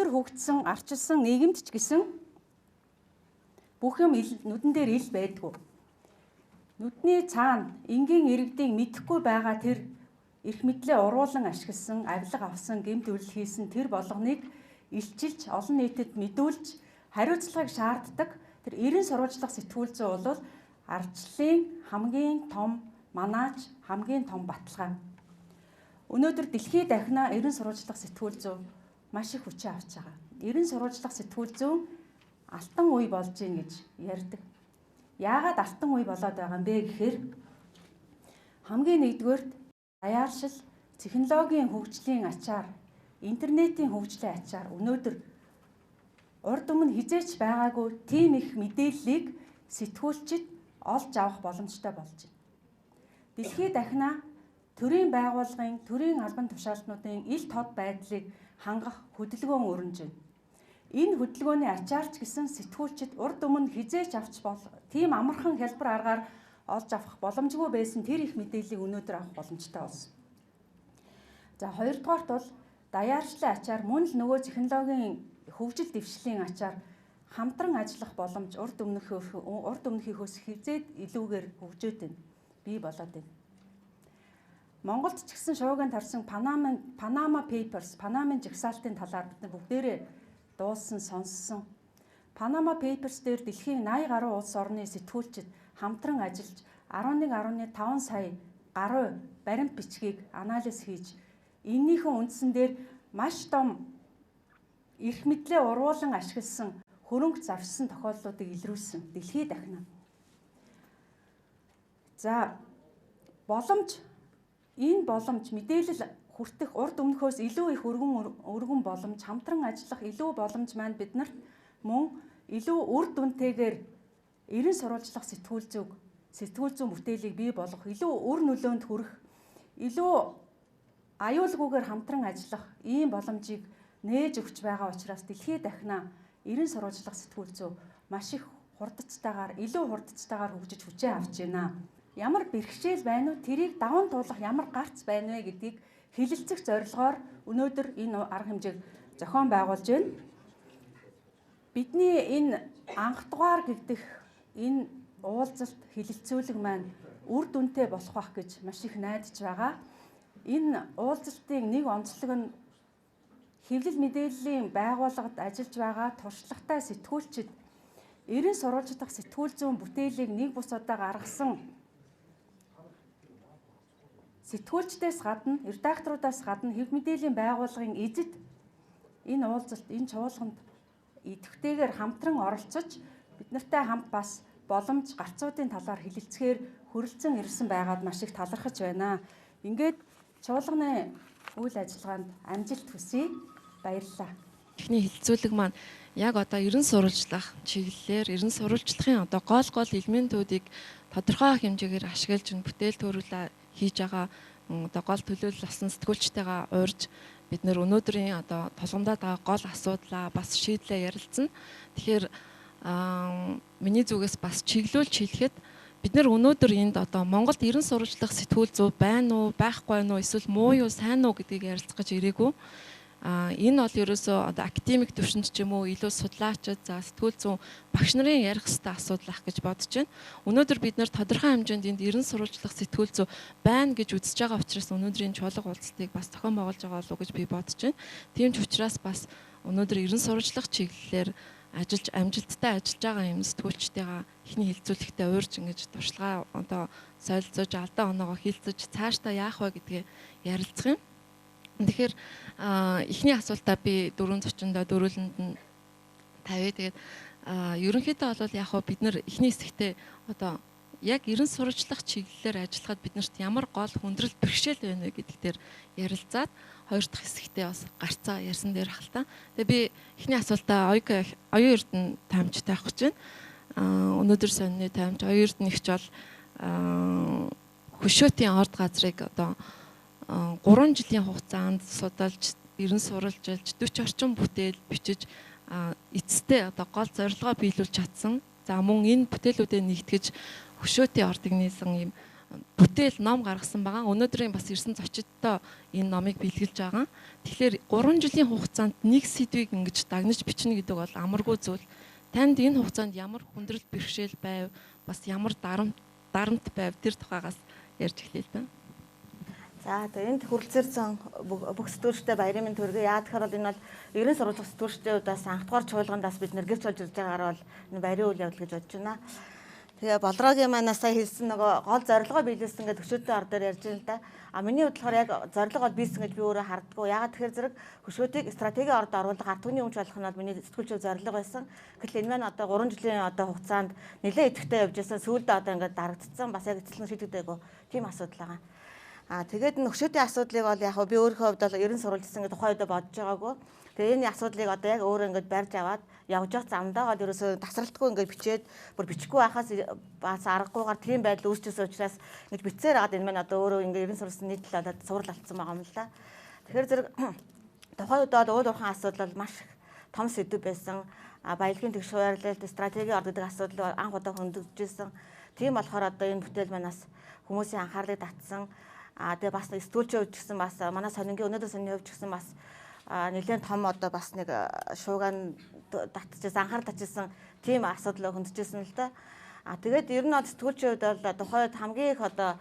өнөөдөр хөгжсөн арчилсан нийгэмд ч гэсэн бүх юм нүдэн дээр ил байдгүй. Нүдний цаана энгийн иргэдийг мэдэхгүй байгаа тэр эрх мэдлээ уруулан ашигласан, авилга авсан, гэмт үйлдэл хийсэн тэр болгоныг илчилж, олон нийтэд мэдүүлж, хариуцлагыг шаарддаг тэр 90 сурвалжлах сэтгүүл зүй бол ардчлалын хамгийн том манаач, хамгийн том баталгаа. Өнөөдөр дэлхийд дахина 90 сурвалжлах сэтгүүл зүй маш их хүчээ авч байгаа. 90 сурвалжлах сэтгүүл зүй алтан үе болж гин гэж ярьдаг. Яагаад алтан үе болоод байгаа юм бэ гэхээр хамгийн нэгдүгээрт даяаршил, технологийн хөгжлийн ачаар, интернетийн хөгжлийн ачаар өнөөдөр урд өмнө хизээч байгаагүй тийм их мэдээллийг сэтгүүлчид олж авах боломжтой болж байна. Дэлхийд дахина төрийн байгууллагын, төрийн албан тушаалтнуудын ил тод байдлыг хангах хөдөлгөөн өрнөж байна. Энэ хөдөлгөөний ачаар ч гэсэн сэтгүүлчид урд өмнө хизээч авч тийм амархан хялбар аргаар олж авах боломжгүй байсан тэр их мэдээллийг өнөөдөр авах боломжтой болсон. За хоёрдугаарт бол даяаршлын ачаар мөн л нөгөө технологийн хөгжил дэвшлийн ачаар хамтран ажиллах боломж урд өмнөхөөс хизээд илүүгээр хөгжөөд байна. Бий болоод байна. Монголд ч гэсэн шуугиан тарсан Panama Papers, Панамын жагсаалтын талаар бид нар бүгдээрээ дуулсан, сонссон. Panama Papers дээр дэлхийн 80 гаруй улс орны сэтгүүлчид хамтран ажиллаж 11.5 сая гаруй баримт бичгийг анализ хийж, эннийхэн үндсэн дээр маш том эрх мэдлээ уруулан ашигласан, хөрөнгө зарсан тохиолдлуудыг илрүүлсэн дэлхийд дахина. За энэ боломж мэдээлэл хүртэх урд өмнөхөөс илүү их өргөн боломж, хамтран ажиллах илүү боломж маань биднэрт мөн илүү үр дүнтэйгээр 90 сурвалжлах сэтгүүл зүйн бүтээлийг бий болгох, илүү үр нөлөөнд хүрэх, илүү аюулгүйгээр хамтран ажиллах ийм боломжийг нээж өгч байгаа учраас дэлхийд дахина 90 сурвалжлах сэтгүүл зүй маш их илүү хурдцтайгаар хөгжиж хүчээ авч байна. Ямар бэрхшээл байна уу, тэрийг даван туулах ямар гарц байна вэ гэдгийг хэлэлцэх зорилгоор өнөөдөр энэ арга хэмжээг зохион байгуулж байна. Бидний энэ анх дугаар гэдэг энэ уулзалт хэлэлцүүлэг маань үр дүнтэй болох байх гэж маш их найдаж байгаа. Энэ уулзалтын нэг онцлог нь хэвлэл мэдээллийн байгууллагад ажиллаж байгаа туршлагатай сэтгүүлчид 90 сурвалжлах сэтгүүл зүйн бүтээлийг нэг бус удаа гаргасан сэтгүүлчдээс гадна, редакторудаас гадна хэвлэл мэдээллийн байгууллагын эзэд энэ уулзалт, энэ чуулганд идэвхтэйгээр хамтран оролцож бид нартай хамт бас боломж гарцуудын талаар хэлэлцэхээр хүрэлцэн ирсэн байгаад маш их талархаж байна. Ингээд чуулганы үйл ажиллагаанд амжилт хүсье. Баярлалаа. Эхний хэлэлцүүлэг маань яг одоо 90 сурвалжлах чиглэлээр 90 сурвалжлахын одоо гол элементүүдийг тодорхой хэмжээгээр ашиглаж бүтээл төрүүлээ хийж байгаа одоо гол төлөөлөл авсан сэтгүүлчтэйгээ уурж бид нэр өнөөдрийн одоо толгомдоод байгаа гол асуудлаа бас шийдлээ ярилцсан. Тэгэхээр миний зүгээс бас чиглүүлж хэлэхэд бид нэр өнөөдөр энд одоо Монголд 90 сурвалжлах сэтгүүл зүй байна уу, байхгүй байна уу, эсвэл муу юу, сайн уу гэдгийг ярилцах гэж ирээгүй. Энэ бол ерөөсөө одоо академик төвшөнд ч юм уу илүү судлаачид за сэтгүүл зүйн багш нарын ярих хэвээр асуудал ах гэж бодож байна. Өнөөдөр бид нэр тодорхой хэмжээнд энд 90 сурвалжлах сэтгүүл зүй байна гэж үзэж байгаа учраас өнөөдрийн чуулга уулзалтыг бас зохион байгуулж байгаа болов уу гэж би бодож байна. Тийм ч учраас бас өнөөдөр 90 сурвалжлах чиглэлээр амжилттай ажиллаж байгаа юм сэтгүүлчтэйгээ эхний хэлэлцүүлэгтээ уурж ингэж туршлага одоо солилцож алдаа оноогоо хилцэж цаашдаа яах вэ гэдгээ ярилцах юм. Тэгэхээр эхний асуултаа би дөрвөн зочиндоо дөрүүлэнд нь тавья. Тэгээд ерөнхийдөө бол яг бид нар эхний хэсэгтээ одоо яг 90 сурвалжлах чиглэлээр ажиллахад биднэрт ямар гол хүндрэл бэрхшээл байна вэ гэдэг дээр ярилцаад хоёр дахь хэсэгтээ бас гарцаа ярьсан дээр хальтаа. Тэгээ би эхний асуултаа оюун эрдэнэ таамж тавих гэж байна. Өнөөдөр сонины таамж оюун эрдэнэгч бол хөшөөтийн орд газрыг одоо 3 жилийн хугацаанд судалж 90 сурвалжилж 40 орчим бүтээл бичиж эцэстээ одоо гол зорилгоо биелүүлж чадсан. За мөн энэ бүтээлүүдэд нэгтгэж хөшөөтийн ордыг нээсэн юм бүтээл ном гаргасан байгаа. Өнөөдрийн бас ирсэн зочидтой энэ номыг бэлгэлж байгаа. Тэгэхээр 3 жилийн хугацаанд нэг сэдвийг ингэж дагнаж бичнэ гэдэг бол амаргүй зүйл. Танд энэ хугацаанд ямар хүндрэл бэрхшээл байв, бас ямар дарамт байв, тэр тухайгаас ярьж эхлэе л да. За тэгээ энд хүрэлцээрсэн бүх сэтгүүлчтэй баярын мэнд хүргэе. Яа тэгэхээр бол энэ бол 90 сурвалжих сэтгүүлчтэй удаас анхдугаар чуулгандаас бид нэр гэрч болж ирж байгаагаар бол энэ баярын үйл явдал гэж бодож байна. Тэгээ Болрогийн манаас сая хэлсэн нөгөө гол зорилгоо биелүүлсэн гэдэг хөшөөтэй ор дээр ярьж байна л да. А миний бодлохоор яг зорилго бол биелсэн гэж би өөрөө харддаггүй. Ягаад тэгэхээр зэрэг хөшөөтийг стратегийн орд оруулах ард түмний өмч болох нь бол миний сэтгүүлчийн зорилго байсан. Гэтэл энэ маань одоо 3 жилийн одоо хугацаанд нэлээд идэвхтэй явж байсан. Сүүлдээ одоо ингээд дарагдсан. Бас яг эцэлэн шийдэгдээгүй тийм асуудал байгаа. Тэгээд нөхшөөтийн асуудлыг бол яг би өөрийнхөө хувьд бол 90 сурвалжсан гэдэг тухайн үедээ бодож байгаагүй. Тэгээ энэ асуудлыг одоо яг өөрөө ингээд барьж аваад явж явах замдаа бол ерөөсөө тасралтгүй ингээд бичээд бүр бичихгүй байхаас бас аргагүйгээр тийм байдал үүсчихсэн учраас ингэж бичсээр хагаад энэ маань одоо өөрөө ингээд 90 сурвалжсан нийт л одоо сурал алдсан байгаа юм л да. Тэгэхээр зэрэг тухайн үед бол уул уурхайн асуудал бол маш том сэдв байсан. Баялагын тэгш хуваарлалт стратегийн орд гэдэг асуудал анх удаа хөндөжжсэн. Тийм болохоор одоо энэ бүтээл манаас хүмүүсийн анхаарлыг татсан. Тэгээ бас сэтгүүлчийн хувьд гэсэн бас манай сонингийн өнөөдөр сонины хувьд гэсэн бас нэлээд том одоо бас нэг шуугаан татчихсан анхаарал татчихсан тийм асуудал хөндөжсэн л да. Тэгээд ер нь сэтгүүлчийн хувьд бол тухайд хамгийн их одоо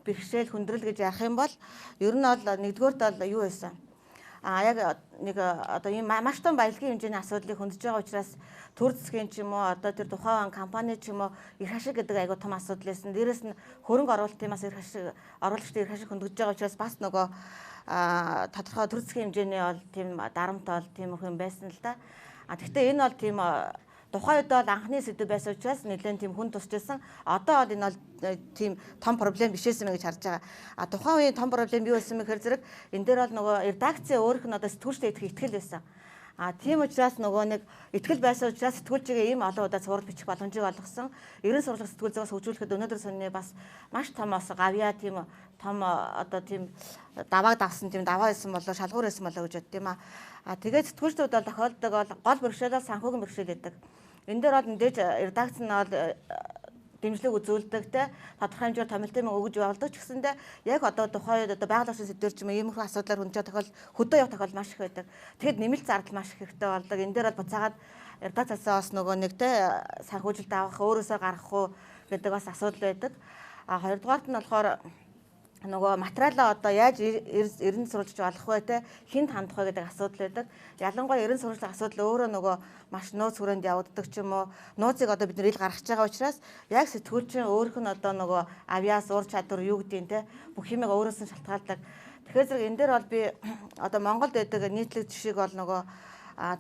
бэрхшээл хүндрэл гэж ярих юм бол ер нь бол нэгдүгээрт бол юу байсан? Яг нэг одоо ийм маш том баялагын хэмжээний асуудлыг хөндөж байгаа учраас төр засгийн ч юм уу одоо тэр тухайн компани ч юм уу их хашиг гэдэг айгуу том асуудал байсан. Дээрээс нь хөрөнгө оруулалтын бас их хашиг оруулагчдын их хашиг хөндөж байгаа учраас бас нөгөө тодорхой төр засгийн хэмжээний бол тийм дарамт бол тийм их юм байсан л да. Гэхдээ энэ бол тийм тухайн үед бол анхны сэдв байсан учраас нэлээд тийм хүн тусчилсан. Одоо бол энэ бол тийм том проблем бишээсэн гэж харж байгаа. Тухайн үеийн том проблем юу байсан бэ гэхээр зэрэг энэ дээр бол нөгөө редакци өөрөх нь одоо сэтгүүлчтэй идэх итгэл байсан. Тийм учраас нөгөө нэг итгэл байсан учраас сэтгүүлчигээ ийм олон удаа цуврал бичих боломжийг олгосон. 90 сурвалжих сэтгүүлзээс хөгжүүлэхэд өнөөдөр сонины бас маш том ос гавьяа тийм том одоо тийм давааг давсан тийм даваа байсан болоо шалгуур байсан болоо гэж бод тийм тэгээд сэтгүүлчдүүд бол тохиолдог бол гол бэрхшээлээ санхүүгийн бэрхшээл гэдэг. Энэ дээр бол мэдээж редакц нь бол дэмжлэг үзүүлдэг те тодорхой хэмжээгээр томилтын мөнгө өгж явуулдаг ч гэсэндээ яг одоо тухайн үед одоо байгаль орчин сэдвэр ч юм иймэрхүү асуудлаар хөндөж тохиол хөдөө явах тохиол маш их байдаг. Тэгэхэд нэмэлт зардал маш их хэрэгтэй болдог. Энэ дээр бол буцаагаад редакцаасаа бас нөгөө нэг те санхүүжилт авах өөрөөсөө гаргах уу гэдэг бас асуудал байдаг. Хоёрдугаарт нь болохоор нөгөө материалаа одоо яаж эрен сурвалжиж болох вэ те хинт хандах вэ гэдэг асуудал байдаг. Ялангуяа эрен сурвалжлах асуудал өөрөө нөгөө маш нууц хүрээнд явагддаг ч юм уу. Нууцыг одоо бид нэр ил гаргаж байгаа учраас яг сэтгүүлчин өөрөх нь одоо нөгөө авиас ур чадвар юу гэдгийг те бүх юмыг өөрөөс нь шалтгаалдаг. Тэгэхээр зэрэг энэ дээр бол би одоо Монголд байдаг нийтлэг жишээг бол нөгөө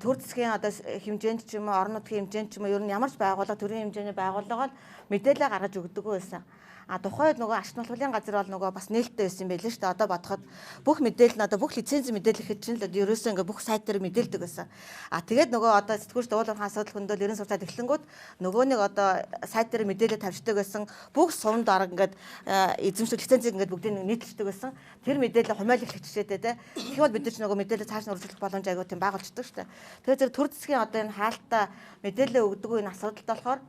төр засгийн одоо хэмжээнд ч юм уу орон нутгийн хэмжээнд ч юм уу ер нь ямар ч байгууллага төрийн хэмжээний байгууллага бол мэдээлэл гаргаж өгдөг байсан. Тухайд нөгөө ашиг нутгийн газар бол нөгөө бас нээлттэй байсан юм байл шүү дээ. Одоо бодоход бүх мэдээлэл нь одоо бүх лицензийн мэдээлэл хэд чинь л ерөөсөө ингээ бүх сайт дээр мэдээлдэг байсан. Тэгээд нөгөө одоо сэтгүүлч дуулуурхан асуудал хөндөөл 90 суртаад эхлэнгүүд нөгөө нэг одоо сайт дээр мэдээлэл тавьждаг байсан. Бүх сувнд арга ингээд эзэмшил лицензийг ингээд бүгдийг нийтлэлдэг байсан. Тэр мэдээлэл хумайлах хичээдээ те. Тэгэх бол бид нар ч нөгөө мэдээлэл цааш нь үргэлжлэх боломж айгуу тийм байгуулждаг шүү дээ. Тэгээд зэрэг төр засгийн одоо энэ хаалттай мэдээлэл өгдөг энэ асуудалд болохоор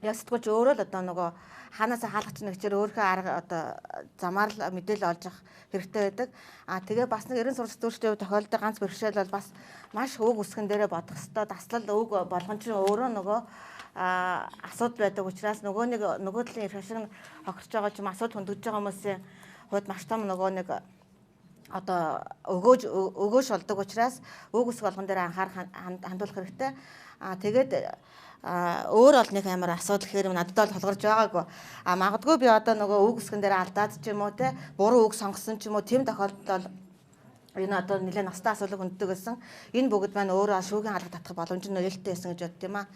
яг сэтгүүлч өөрөө л одоо нөгөө хаанаас хаалгач нэгчээр өөрийнхөө арга одоо замаар л мэдээлэл олж авах хэрэгтэй байдаг. Тэгээ бас нэг 90 сурвалж сэтгүүлчтэй тохиолдол ганц бэрхшээл бол бас маш өг үсгэн дээрээ бодох хэвээр таслал өг болгон чинь өөрөө нөгөө асуудал байдаг учраас нөгөө талын эрх ашиг нь хохирч байгаа ч юм асуудал хөндөгдөж байгаа хүмүүсийн хувьд маш том нөгөө нэг одоо өгөөж болдог учраас өг үсг болгон дээр анхаарах хандуулах хэрэгтэй. Тэгээд өөр ол нэг амар асуудал гэхээр надад бол толгорж байгаагүй. Магадгүй би одоо нөгөө үг үсгэн дээр алдаад ч юм уу те буруу үг сонгосон ч юм уу тийм тохиолдолд бол энэ одоо нэлээд настай асуудал хүнддэг байсан. Энэ бүгд маань өөрөө шүүгийн хаалга татах боломж нь нөлөөлттэй байсан гэж бодд юм аа.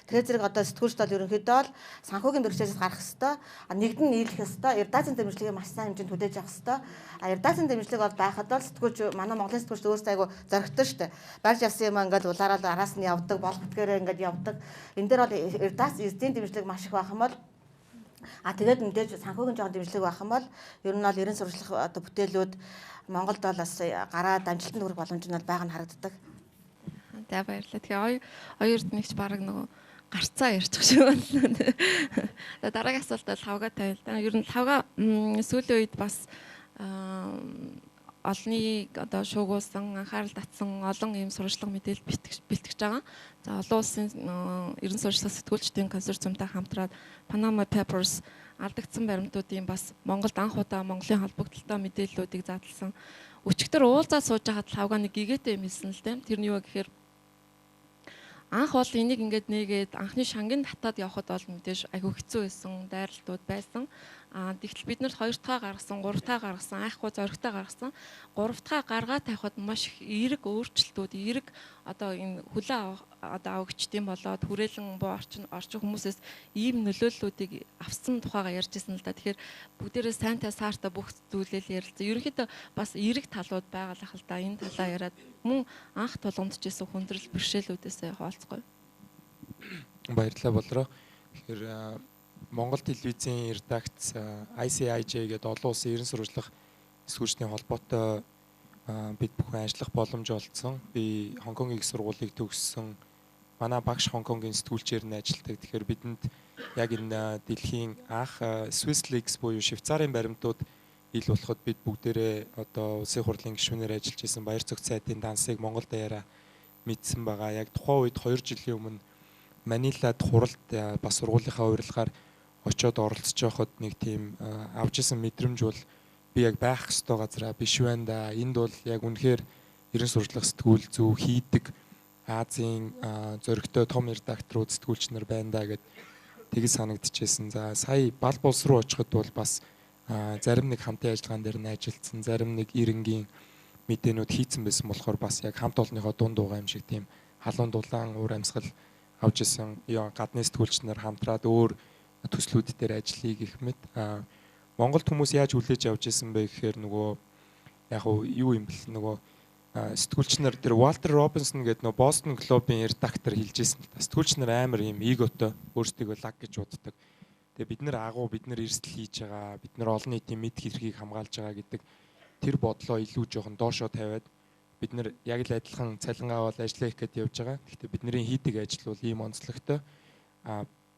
Тэгэхээр зэрэг одоо сэтгүүлчд бол ерөнхийдөө л санхүүгийн бэрхшээлээс гарах хэвээр нэгдэн нийлэх хэвээр эрдэнэцэн дэмжлэгийг маш сайн хэмжээнд хүлээж авах хэвээр эрдэнэцэн дэмжлэг бол байхад бол сэтгүүлч манай Монголын сэтгүүлчд өөрсдөө айгу зоригтой шүү дээ. Барьж авсан юм ингээд улаараа араас нь явдаг, болготгээрээ ингээд явдаг. Энэ дээр бол эрдэнэцэн дэмжлэг маш их байх юм бол тэгээд мэдээж санхүүгийн жоон дэмжлэг байх юм бол ер нь бол 90 сурвалжлах одоо бүтээлүүд Монголд бол бас гараад амжилтанд хүрэх боломж нь бол байгаа нь харагддаг. За баярлалаа. Тэгээ оюурд нэгч бараг нөгөө гарцаа ярьчих шиг байна. Дараагийн асуулт бол лавга тавил та. Ер нь лавга сүүлийн үед бас олны одоо шуугуулсан, анхаарал татсан олон ийм сурвалжлага мэдээлэл бэлтгэж байгаа. За олон улсын ерөн сурвалжлага сэтгүүлчдийн консорциумтай хамтраад Panama Papers алдагдсан баримтуудын бас Монголд анх удаа Монголын холбогдлолтой мэдээллүүдийг задлсан. Өчигдөр уулзаад сууж байхад лавга нэг гэгээтэй юм хэлсэн л дээ. Тэр нь юу гэхээр анх бол энийг ингээд нээгээд анхны шангийн татаад явхад бол мэдээж айгүй хэцүү байсан, дайралтууд байсан. Тэгтэл бид нарт 2 дахь гаргасан, 3 дахь гаргасан, айхгүй зоригтой гаргасан. 3 дахь гаргаад тавихад маш их эерэг өөрчлөлтүүд, эерэг одоо энэ хүлээн авагчдын болоод хүрээлэн буу орчин хүмүүсээс ийм нөлөөллүүдийг авсан тухайга ярьж ирсэн л да. Тэгэхээр бүгдээрээ сайнтай саартай бүх зүйлээ ярилцсан. Ерөнхийдөө бас эерэг талууд байгаа л ах л да. Энэ талаа яриад мөн анх тулгамдчихсэн хүндрэл бэрхшээлүүдээс хаалцгаая. Баярлалаа болроо. Тэгэхээр Монгол телевизийн редакц ICIJ гэдэг олон улсын ерөн сурвалжлах сэтгүүлчдийн холбоотой бид бүхэн ажиллах боломж олдсон. Би Хонконгийн их сургуулийг төгссөн. Манай багш Хонконгийн сэтгүүлчээр нь ажилладаг. Тэгэхээр бидэнд яг энэ дэлхийн анх Swiss Leaks буюу Швейцарын баримтууд ил болоход бид бүгдээрээ одоо улсын хурлын гишүүнээр ажиллаж исэн баяр цогц сайтын дансыг Монгол даяараа мэдсэн байгаа. Яг тухайн үед 2 жилийн өмнө Манилад хуралд бас сургуулийнхаа урилгаар очиод оролцож байхад нэг тийм авч исэн мэдрэмж бол би яг байх ёстой газараа биш байна да. Энд бол яг үнэхээр ерөн сурвалжлах сэтгүүл зөв хийдэг Азийн зөрөгтэй том редакторууд сэтгүүлч нар байна да гэд тэгж санагдчихсэн. За сая бал булс руу очиход бол бас зарим нэг хамтын ажиллагаан дээр нь ажилласан, зарим нэг ирэнгийн мэдээнүүд хийцэн байсан болохоор бас яг хамт олонныхоо дунд дуугаа юм шиг тийм халуун дулаан уур амьсгал авч исэн гадны сэтгүүлч нар хамтраад өөр төслүүд дээр ажиллая гэх мэт. Монголд хүмүүс яаж хүлээж авч исэн бэ гэхээр нөгөө яг юу юм бэл нөгөө сэтгүүлч нар тэр Walter Robinson гэдэг нөгөө Boston Globe-ийн редактор хэлж исэн. Сэтгүүлч нар амар юм эготой өөрсдийгөө лаг гэж боддог. Тэгээ бид нар агуу, бид нар эрсдэл хийж байгаа, бид нар олон нийтийн мэд хэргийг хамгаалж байгаа гэдэг тэр бодлоо илүү жоохон доошоо тавиад бид нар яг л адилхан цалингаа бол ажиллаа их гэдээ явж байгаа. Гэхдээ бидний хийдэг ажил бол ийм онцлогтой.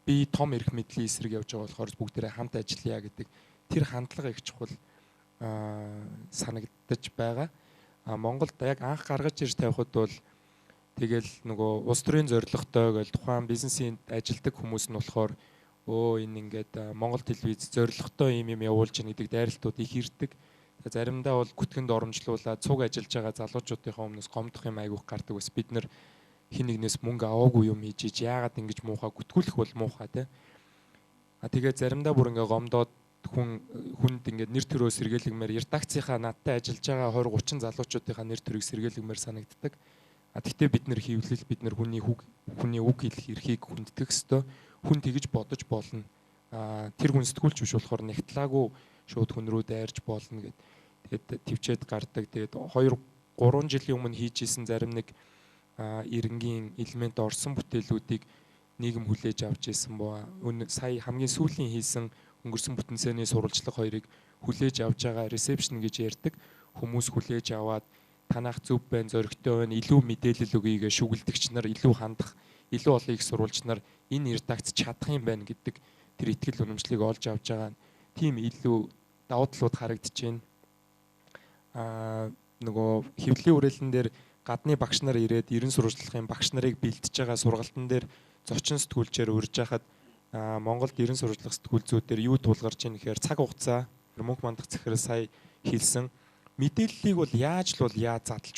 Би том эрх мэдлийн эсрэг явж байгаа болохоор бүгдээрээ хамт ажиллая гэдэг тэр хандлага их чухал санагдаж байгаа. Монголд яг анх гаргаж ирж тавихад бол тэгэл нөгөө улс төрийн зорилготой гэж тухайн бизнесийн ажилдаг хүмүүс нь болохоор энэ ингээд Монгол телевиз зорилготой юм явуулж байгаа гэдэг дайралтууд их ирдэг. Заримдаа бол күтгэнд оромжлуулаад цуг ажиллаж байгаа залуучуудынхаа өмнөөс гомдох юм айгүйх гардаг бас бид нар хин нэгнээс мөнгө аваагүй юм хийж яагаад ингэж муухай гүтгүүлэх бол муухай те. Тэгээд заримдаа бүр ингээ гомдоод хүнд ингээ нэр төрөө сэргээлэгмээр редакцийнхаа надтай ажиллаж байгаа 20 30 залуучуудынхаа нэр төрийг сэргээлэгмээр санагддаг. Гэхдээ бид нар хийвлэл бид нар хүний үг хэлэх эрхийг хүнддэг ёстой. Хүн тэгж бодож болно. Тэр хүн сэтгүүлч биш болохоор нэгтлаагүй шууд хүн рүү дайрч болно гэд. Тэгээд төвчээд гардаг. Тэгээд 2 3 жилийн өмнө хийж исэн зарим нэг ирэнгийн элемент орсон бүтээлүүдийг нийгэм хүлээж авч ирсэн боо. Сая хамгийн сүүлийн хийсэн өнгөрсөн бүтэнцээний сурвалжлага хоёрыг хүлээж авч байгаа ресепшн гэж ярьдаг. Хүмүүс хүлээж аваад танах зөв байна, зоригтой байна, илүү мэдээлэл өгье гэж шүглдэгч нар илүү хандах, илүү олон их сурвалж нар энэ редакц чадах юм байна гэдэг тэр итгэл үнэмшлийг олж авч байгаа. Тийм илүү давуу талууд харагдаж байна. Нөгөө хэвлэлийн үрэлэн дээр гадны багш нар ирээд ерөн сурвалжлагын багш нарыг бэлдэж байгаа сургалтын дээр зочин сэтгүүлчээр урьж хахад Монголд ерөн сурвалжлах сэтгүүлзүүдээр юу тулгарч ийн гэхээр цаг хугацаа мөнх мандах захирал сая хэлсэн мэдээллийг бол яаж задлж